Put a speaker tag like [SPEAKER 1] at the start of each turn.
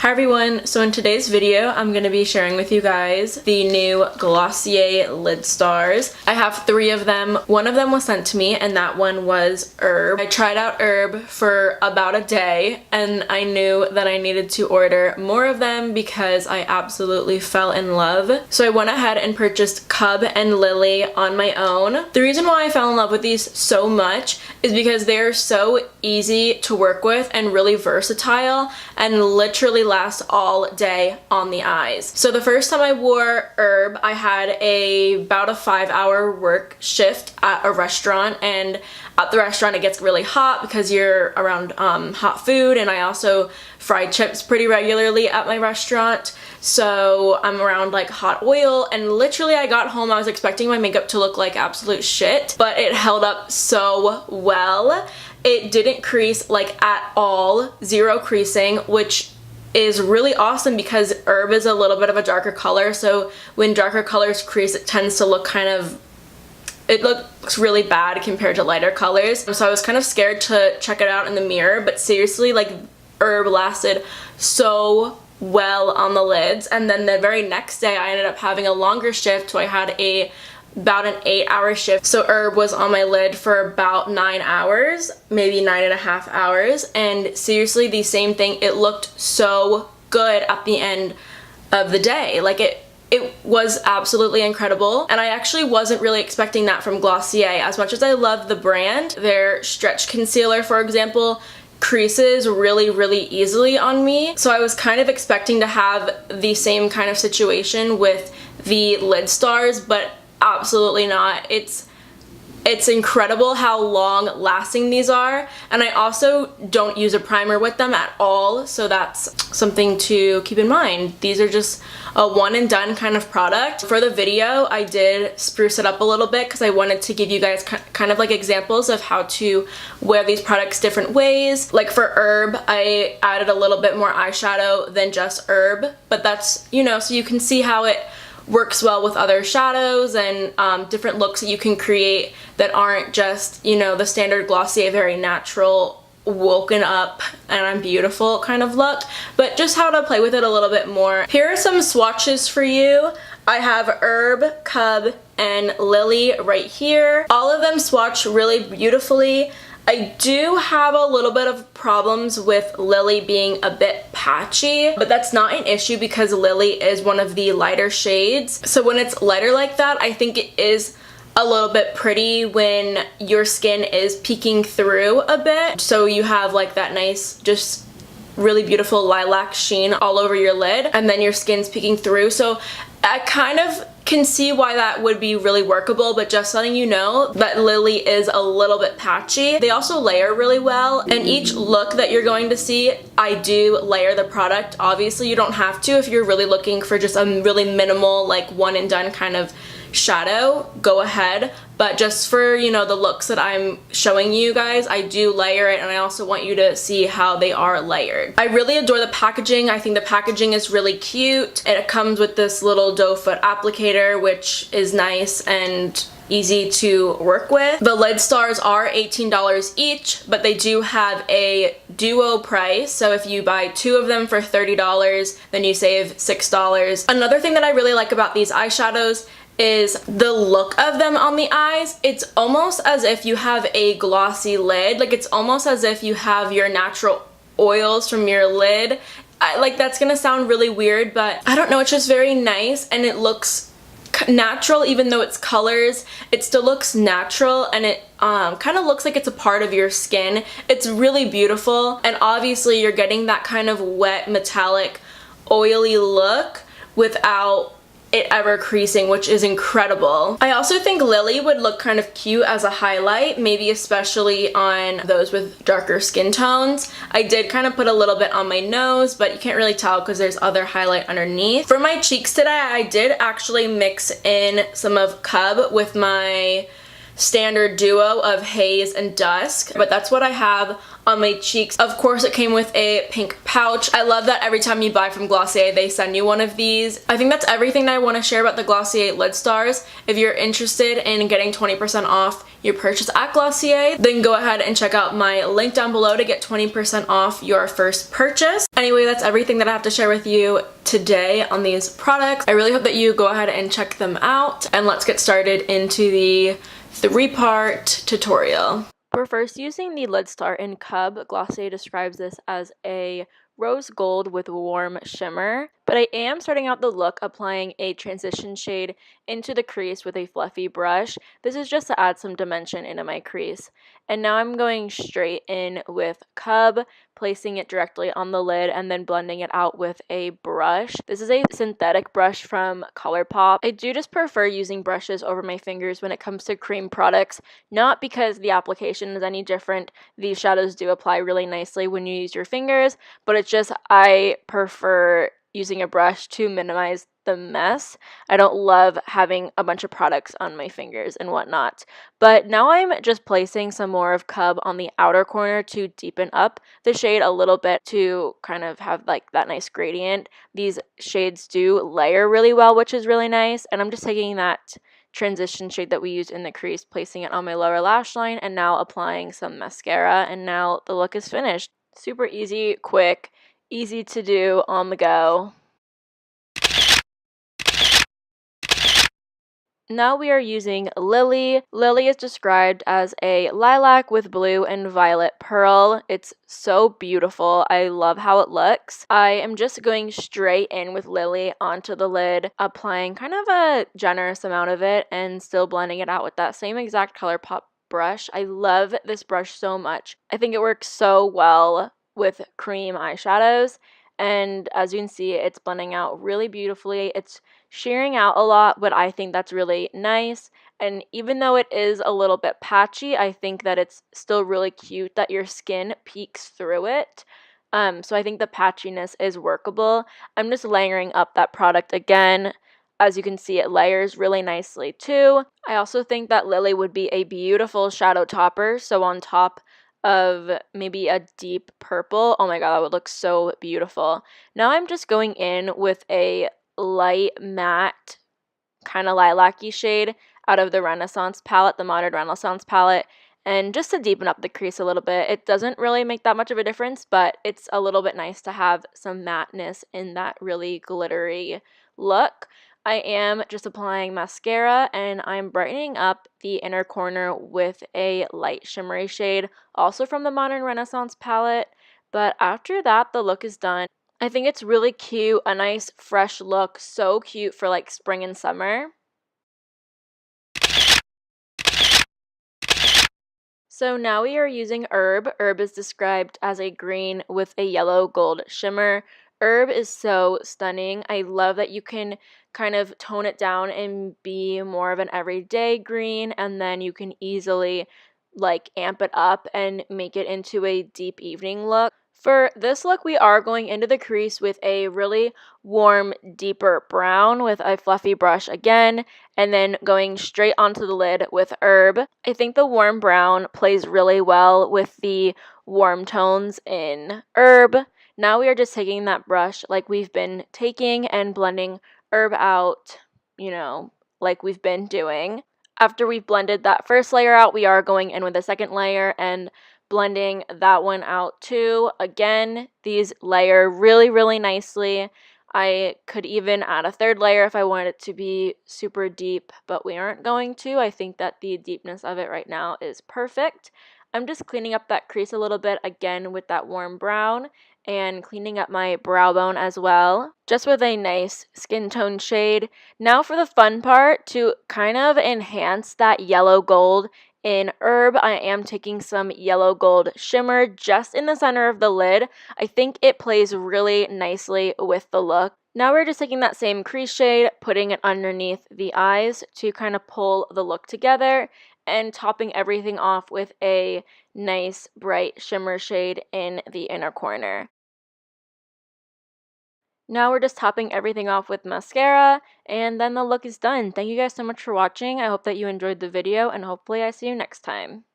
[SPEAKER 1] Hi everyone, so in today's video I'm going to be sharing with you guys the new Glossier Lidstars. I have 3 of them. One of them was sent to me and that one was Herb. I tried out Herb for about a day and I knew that I needed to order more of them because I absolutely fell in love. So I went ahead and purchased Cub and Lily on my own. The reason why I fell in love with these so much is because they're so easy to work with and really versatile and literally last all day on the eyes. So the first time I wore Herb, I had about a 5-hour work shift at a restaurant, and at the restaurant it gets really hot because you're around hot food, and I also fry chips pretty regularly at my restaurant, so I'm around like hot oil, and literally I got home, I was expecting my makeup to look like absolute shit, but it held up so well. It didn't crease like at all, 0 creasing, which is really awesome because Herb is a little bit of a darker color, so when darker colors crease it tends to look it looks really bad compared to lighter colors. So I was kind of scared to check it out in the mirror, but seriously, like, Herb lasted so well on the lids. And then the very next day I ended up having a longer shift, so I had about an 8-hour shift. So Herb was on my lid for about 9 hours, maybe 9.5 hours, and seriously the same thing. It looked so good at the end of the day. Like it was absolutely incredible, and I actually wasn't really expecting that from Glossier. As much as I love the brand, their stretch concealer, for example, creases really easily on me. So I was kind of expecting to have the same kind of situation with the Lidstars, but absolutely not. It's incredible how long lasting these are, and I also don't use a primer with them at all, so that's something to keep in mind. These are just a one and done kind of product. For the video I did spruce it up a little bit because I wanted to give you guys kind of like examples of how to wear these products different ways. Like for Herb, I added a little bit more eyeshadow than just Herb, but that's, you know, so you can see how it works well with other shadows and different looks that you can create that aren't just, you know, the standard Glossier very natural woken up and I'm beautiful kind of look, but just how to play with it a little bit more. Here are some swatches for you. I have Herb, Cub, and Lily right here. All of them swatch really beautifully. I do have a little bit of problems with Lily being a bit patchy, but that's not an issue because Lily is one of the lighter shades. So when it's lighter like that, I think it is a little bit pretty when your skin is peeking through a bit. So you have like that nice, just really beautiful lilac sheen all over your lid, and then your skin's peeking through. So I kind of can see why that would be really workable, but just letting you know that Lily is a little bit patchy. They also layer really well, and each look that you're going to see, I do layer the product. Obviously you don't have to if you're really looking for just a really minimal, like, one and done kind of shadow, go ahead, but just for, you know, the looks that I'm showing you guys, I do layer it, and I also want you to see how they are layered. I really adore the packaging. I think the packaging is really cute. It comes with this little doe foot applicator, which is nice and easy to work with. The Lidstars are $18 each, but they do have a duo price, so if you buy 2 of them for $30, then you save $6. Another thing that I really like about these eyeshadows is the look of them on the eyes. It's almost as if you have a glossy lid. Like, it's almost as if you have your natural oils from your lid. Like, that's gonna sound really weird, but I don't know, it's just very nice, and it looks natural. Even though it's colors, it still looks natural, and it kind of looks like it's a part of your skin. It's really beautiful, and obviously you're getting that kind of wet, metallic, oily look without it ever creasing, which is incredible. I also think Lily would look kind of cute as a highlight, maybe especially on those with darker skin tones. I did kind of put a little bit on my nose, but you can't really tell because there's other highlight underneath. For my cheeks today, I did actually mix in some of Cub with my standard duo of Haze and Dusk, but that's what I have on my cheeks. Of course, it came with a pink pouch. I love that every time you buy from Glossier, they send you one of these. I think that's everything that I want to share about the Glossier Lidstar. If you're interested in getting 20% off your purchase at Glossier, then go ahead and check out my link down below to get 20% off your first purchase. Anyway, that's everything that I have to share with you today on these products. I really hope that you go ahead and check them out, and let's get started into the 3-part tutorial. We're first using the Lidstar in Cub. Glossier describes this as a rose gold with warm shimmer, but I am starting out the look applying a transition shade into the crease with a fluffy brush. This is just to add some dimension into my crease. And now I'm going straight in with Cub, placing it directly on the lid and then blending it out with a brush. This is a synthetic brush from ColourPop. I do just prefer using brushes over my fingers when it comes to cream products, not because the application is any different. These shadows do apply really nicely when you use your fingers, but it's just I prefer using a brush to minimize the mess. I don't love having a bunch of products on my fingers and whatnot. But now I'm just placing some more of Cub on the outer corner to deepen up the shade a little bit to kind of have like that nice gradient. These shades do layer really well, which is really nice. And I'm just taking that transition shade that we used in the crease, placing it on my lower lash line, and now applying some mascara. And now the look is finished. Super easy, quick, easy to do on the go. Now we are using Lily. Lily is described as a lilac with blue and violet pearl. It's so beautiful. I love how it looks. I am just going straight in with Lily onto the lid, applying kind of a generous amount of it and still blending it out with that same exact ColourPop brush. I love this brush so much. I think it works so well with cream eyeshadows. And as you can see, it's blending out really beautifully. It's shearing out a lot, but I think that's really nice. And even though it is a little bit patchy, I think that it's still really cute that your skin peeks through it. So I think the patchiness is workable. I'm just layering up that product again. As you can see, it layers really nicely too. I also think that Lily would be a beautiful shadow topper. So on top of maybe a deep purple, oh my god, that would look so beautiful. Now I'm just going in with a light matte kind of lilac-y shade out of the Renaissance palette, the Modern Renaissance palette, and just to deepen up the crease a little bit. It doesn't really make that much of a difference, but it's a little bit nice to have some matteness in that really glittery look. I am just applying mascara, and I'm brightening up the inner corner with a light shimmery shade, also from the Modern Renaissance palette. But after that, the look is done. I think it's really cute, a nice fresh look, so cute for like spring and summer. So now we are using Herb. Herb is described as a green with a yellow gold shimmer. Herb is so stunning. I love that you can kind of tone it down and be more of an everyday green, and then you can easily like amp it up and make it into a deep evening look. For this look, we are going into the crease with a really warm, deeper brown with a fluffy brush again, and then going straight onto the lid with Herb. I think the warm brown plays really well with the warm tones in Herb. Now we are just taking that brush like we've been taking and blending Herb out, you know, like we've been doing. After we've blended that first layer out, we are going in with a second layer and blending that one out too. Again, these layer really, really nicely. I could even add a third layer if I wanted it to be super deep, but we aren't going to. I think that the deepness of it right now is perfect. I'm just cleaning up that crease a little bit again with that warm brown and cleaning up my brow bone as well, just with a nice skin tone shade. Now for the fun part, to kind of enhance that yellow gold in Herb, I am taking some yellow gold shimmer just in the center of the lid. I think it plays really nicely with the look. Now we're just taking that same crease shade, putting it underneath the eyes to kind of pull the look together, and topping everything off with a nice bright shimmer shade in the inner corner. Now we're just topping everything off with mascara, and then the look is done. Thank you guys so much for watching. I hope that you enjoyed the video, and hopefully I see you next time.